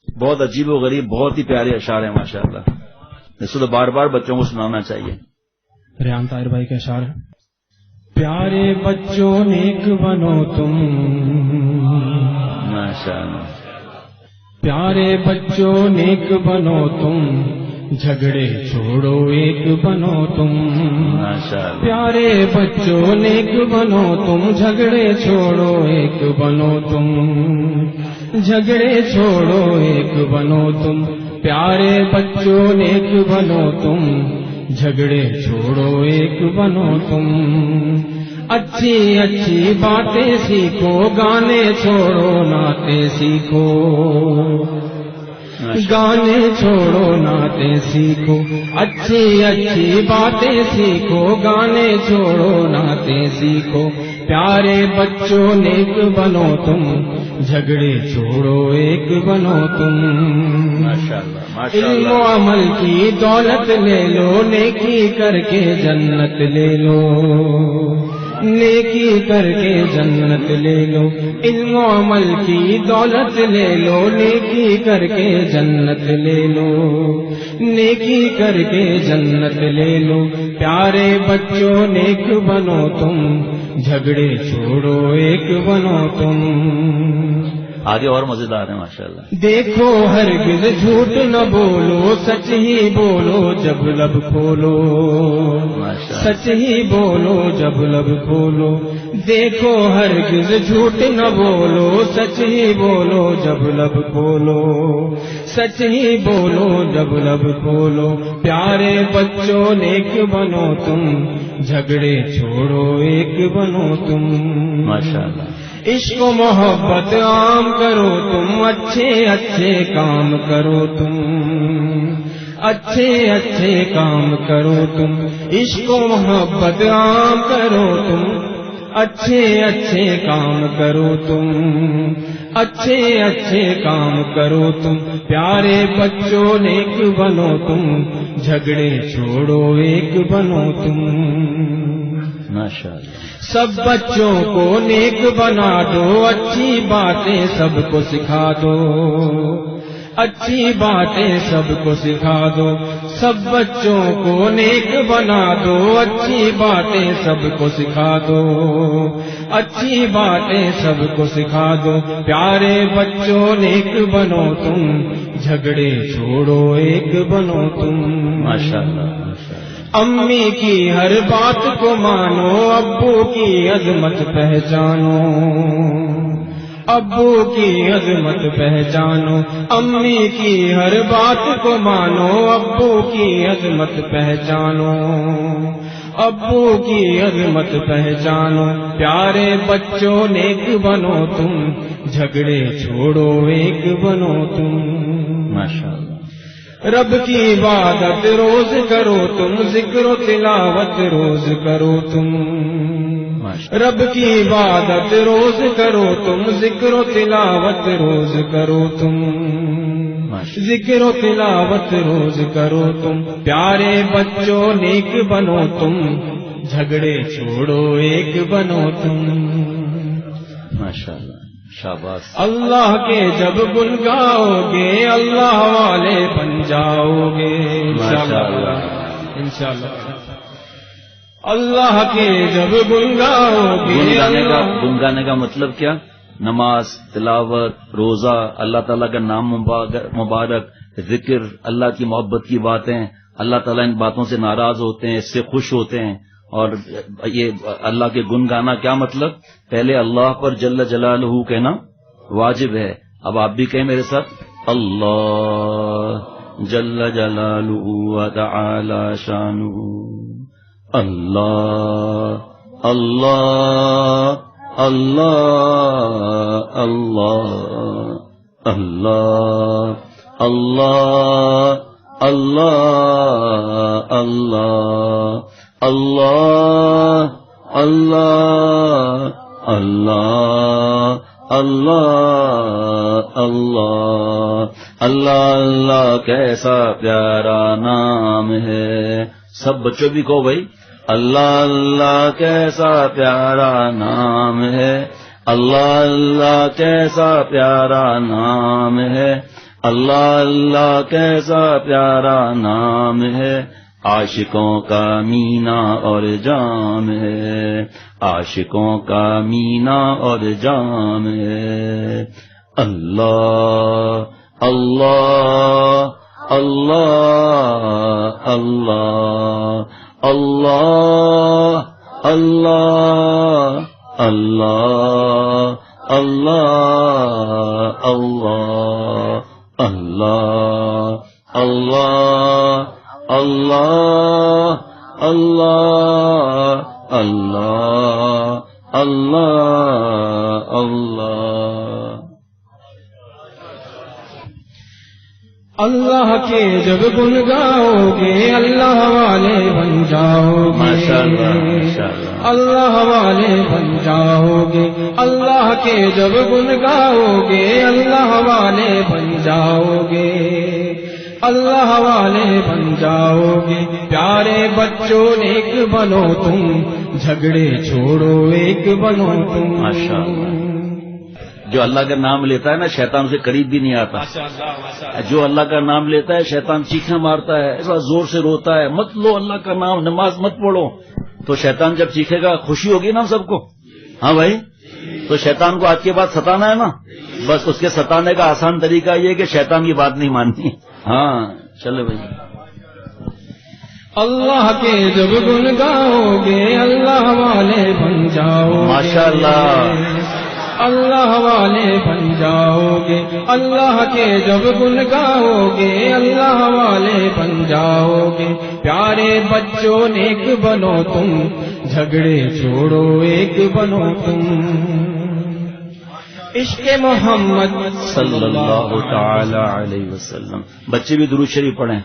بہت عجیب و غریب، بہت ہی پیارے اشعار ہیں ماشاءاللہ، اس کو تو بار بار بچوں کو سنانا چاہیے. ریان طاہر بھائی کا اشعار ہے. پیارے بچوں نیک بنو تم، ماشاءاللہ. پیارے بچوں نیک بنو تم، جھگڑے چھوڑو ایک بنو تم. ماشاءاللہ. پیارے بچوں نیک بنو تم، جھگڑے چھوڑو ایک بنو تم، جھگڑے چھوڑو ایک بنو تم. پیارے بچوں نیک بنو تم، جھگڑے چھوڑو ایک بنو تم. اچھی اچھی باتیں سیکھو، گانے چھوڑو نعتیں سیکھو، گانے چھوڑو نعتیں سیکھو. اچھی اچھی باتیں سیکھو، گانے چھوڑو نعتیں سیکھو. پیارے بچوں نیک بنو تم، جھگڑے چھوڑو ایک بنو تم. ماشاءاللہ علم و عمل کی دولت لے لو، نیکی کر کے جنت لے لو، نیکی کر کے جنت لے لو. علم و عمل کی دولت لے لو، نیکی کر کے جنت لے لو، نیکی کر کے جنت لے لو. پیارے بچوں نیک بنو تم، جھگڑے چھوڑو ایک بنو تم. آگے اور مزیدار ہیں ماشاءاللہ. دیکھو ہرگز جھوٹ نہ بولو، سچ ہی بولو جب لب کھولو، سچ ہی بولو جب لب کھولو. دیکھو ہرگز جھوٹ نہ بولو، سچ ہی بولو جب لب کھولو، سچ ہی بولو جب لب کھولو. پیارے بچوں نیک بنو تم، جھگڑے چھوڑو ایک بنو تم. ماشاءاللہ. عشق و محبت عام کرو تم، اچھے اچھے کام کرو تم، اچھے اچھے کام کرو تم. عشق و محبت عام کرو تم، اچھے اچھے کام کرو تم، اچھے اچھے کام کرو تم. پیارے بچوں نیک بنو تم، جھگڑے چھوڑو ایک بنو تم. ماشاءاللہ. سب بچوں کو نیک بنا دو، اچھی باتیں سب کو سکھا دو، اچھی باتیں سب کو سکھا دو. سب بچوں کو نیک بنا دو، اچھی باتیں سب کو سکھا دو، اچھی باتیں سب کو سکھا دو. پیارے بچوں نیک بنو تم، جھگڑے چھوڑو ایک بنو تم. ماشاءاللہ. امی کی ہر بات کو مانو، ابو کی عظمت پہچانو، ابو کی عظمت پہچانو. امی کی ہر بات کو مانو، ابو کی عظمت پہچانو، ابو کی عظمت پہچانو. پیارے بچوں نیک بنو تم، جھگڑے چھوڑو ایک بنو تم. ماشاءاللہ. رب کی عبادت روز کرو تم، ذکر و تلاوت روز کرو تم. رب کی عبادت روز کرو تم، ذکر و تلاوت روز کرو تم، ذکر و تلاوت روز کرو تم. پیارے بچوں نیک بنو تم، جھگڑے چھوڑو ایک بنو تم. ماشاءاللہ. شاباش. اللہ کے جب گن گاؤ گے، اللہ والے بن جاؤ گے انشاءاللہ، انشاءاللہ. اللہ کے جب گن گاؤ گے. گنگانے کا مطلب کیا؟ نماز، تلاوت، روزہ، اللہ تعالیٰ کا نام مبارک، ذکر، اللہ کی محبت کی باتیں. اللہ تعالیٰ ان باتوں سے ناراض ہوتے ہیں، اس سے خوش ہوتے ہیں. اور یہ اللہ کے گن گانا کیا مطلب؟ پہلے اللہ پر جل جلالہ کہنا واجب ہے. اب آپ بھی کہیں میرے ساتھ، اللہ جل جلالہ و تعالی شانہ، اللہ اللہ اللہ اللہ اللہ اللہ اللہ اللہ اللہ اللہ اللہ اللہ اللہ اللہ اللہ کیسا پیارا نام ہے. سب بچوں بھی کہو بھائی، اللہ اللہ کیسا پیارا نام ہے، اللہ اللہ کیسا پیارا نام ہے، اللہ اللہ کیسا پیارا نام ہے، عاشقوں کا مینا اور جام ہے، عاشقوں کا مینا اور جام ہے۔ اللہ اللہ اللہ اللہ اللہ اللہ اللہ اللہ اللہ اللہ اللہ اللہ اللہ اللہ اللہ۔ اللہ کے جب گن گاؤ گے اللہ والے بن جاؤ گے، ماشاءاللہ ماشاءاللہ، اللہ والے بن جاؤ گے، اللہ کے جب گن گاؤ گے اللہ والے بن جاؤ گے، اللہ والے بن جاؤ گے۔ پیارے بچوں نیک بنو تم، جھگڑے چھوڑو ایک بنو تم۔ ماشاءاللہ، جو اللہ کا نام لیتا ہے نا شیطان اسے قریب بھی نہیں آتا، جو اللہ کا نام لیتا ہے شیطان چیخیں مارتا ہے، ایسا زور سے روتا ہے مت لو اللہ کا نام، نماز مت پڑھو، تو شیطان جب چیخے گا خوشی ہوگی نا سب کو، ہاں بھائی، تو شیطان کو آج کے بعد ستانا ہے نا، بس اس کے ستانے کا آسان طریقہ یہ کہ شیطان کی بات نہیں ماننی۔ ہاں چلے بھائی۔ اللہ کے جب گن گاؤ گے اللہ والے بن جاؤ گے، ماشاءاللہ، اللہ والے بن جاؤ گے، اللہ کے جب گن گاؤ گے اللہ والے بن جاؤ گے۔ پیارے بچوں نیک بنو تم، جھگڑے چھوڑو ایک بنو تم۔ عشق محمد صلی اللہ تعالی علیہ وسلم، بچے بھی درود شریف پڑھیں،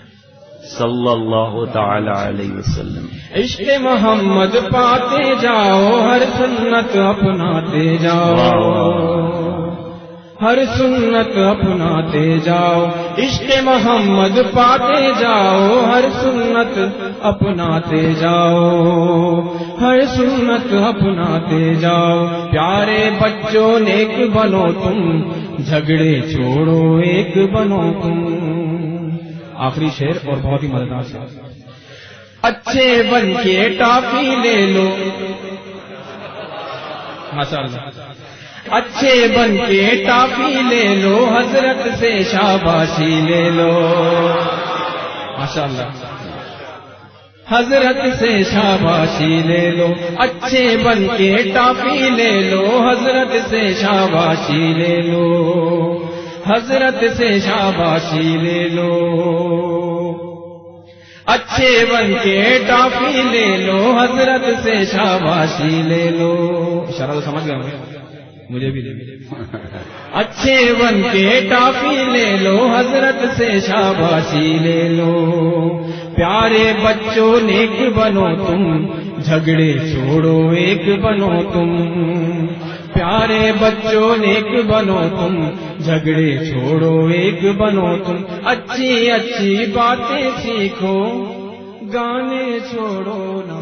صلی اللہ تعالی علیہ وسلم۔ عشق محمد پاتے جاؤ، ہر سنت اپناتے جاؤ، ہر سنت اپناتے جاؤ۔ عشق محمد پاتے جاؤ، ہر سنت اپناتے جاؤ، ہر سنت اپناتے جاؤ۔ پیارے بچوں نیک بنو تم، جھگڑے چھوڑو ایک بنو تم۔ آخری شعر اور بہت ہی مزیدار شعر۔ اچھے بن کے ٹافی لے لو، ماشاءاللہ، اچھے بن کے ٹافی لے لو، حضرت سے شاباشی لے لو، ماشاءاللہ، حضرت سے شاباشی لے لو۔ اچھے بن کے ٹافی لے لو، حضرت سے شاباشی لے لو، حضرت سے شاباشی لے لو۔ اچھے بن کے ٹافی لے لو، حضرت سے شاباشی لے لو۔ اشارہ تو سمجھ گئے مجھے بھی دے۔ اچھے بن کے ٹافی لے لو، حضرت سے شاباشی لے لو۔ پیارے بچوں نیک بنو تم، جھگڑے چھوڑو ایک بنو تم۔ پیارے بچوں نیک بنو تم، جھگڑے چھوڑو ایک بنو تم۔ اچھی اچھی باتیں سیکھو، گانے چھوڑو نہ